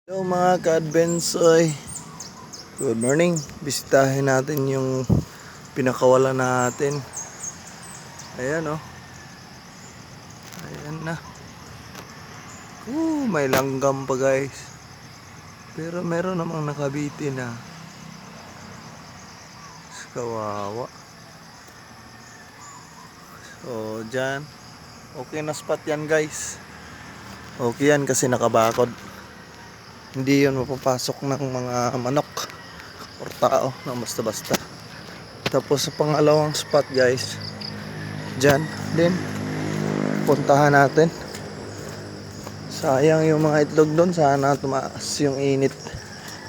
Hello mga ka-advensoy, good morning. Bisitahin natin yung pinakawalan natin. Ayan oh. Ayan na. May langgam pa guys. Pero meron namang nakabitin na. Kawawa. So dyan, okay na spot yan guys. Okay yan kasi nakabakod. Hindi yun mapapasok ng mga manok or tao na basta-basta. Tapos sa pangalawang spot guys, dyan din puntahan natin. Sayang yung mga itlog doon, sana tumaas yung init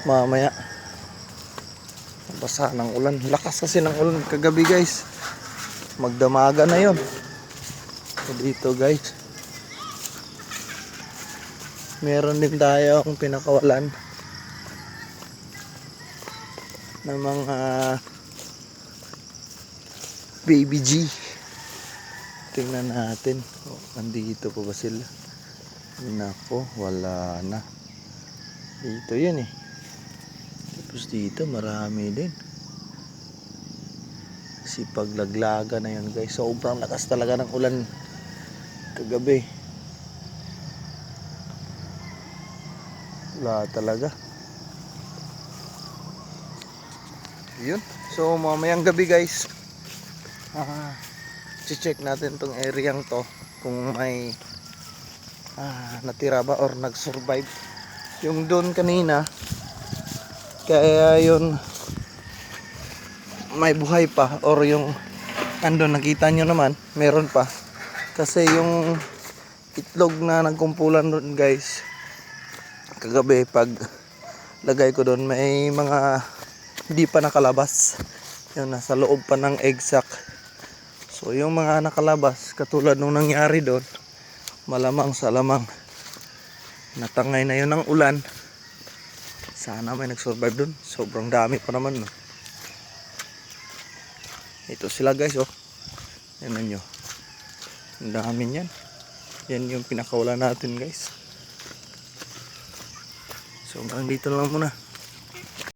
mamaya. Basa ng ulan, lakas kasi ng ulan kagabi guys, magdamaga na yon. So dito guys, meron din tayo ang pinakawalan ng mga baby G. Tingnan natin, nandito pa ba sila? Nako, wala na. Dito yun eh. Tapos dito marami din. Kasi paglaglaga na yun guys, sobrang lakas talaga ng ulan kagabi. Wala talaga. Yun. So mamayang gabi guys, check natin tong areang to kung may natira ba or nag-survive. Yung doon kanina, kaya yun may buhay pa, or yung andun nakita nyo naman meron pa, kasi yung itlog na nagkumpulan doon guys kagabi, pag lagay ko doon may mga hindi pa nakalabas, yun nasa loob pa ng egg sac. So yung mga nakalabas katulad nung nangyari doon, malamang sa lamang natangay na yun ng ulan. Sana may nag-survive doon, sobrang dami pa naman no? Ito sila guys oh, yan nyo, ang dami yan. Yan yung pinakawala natin guys. So hanggang dito lang muna.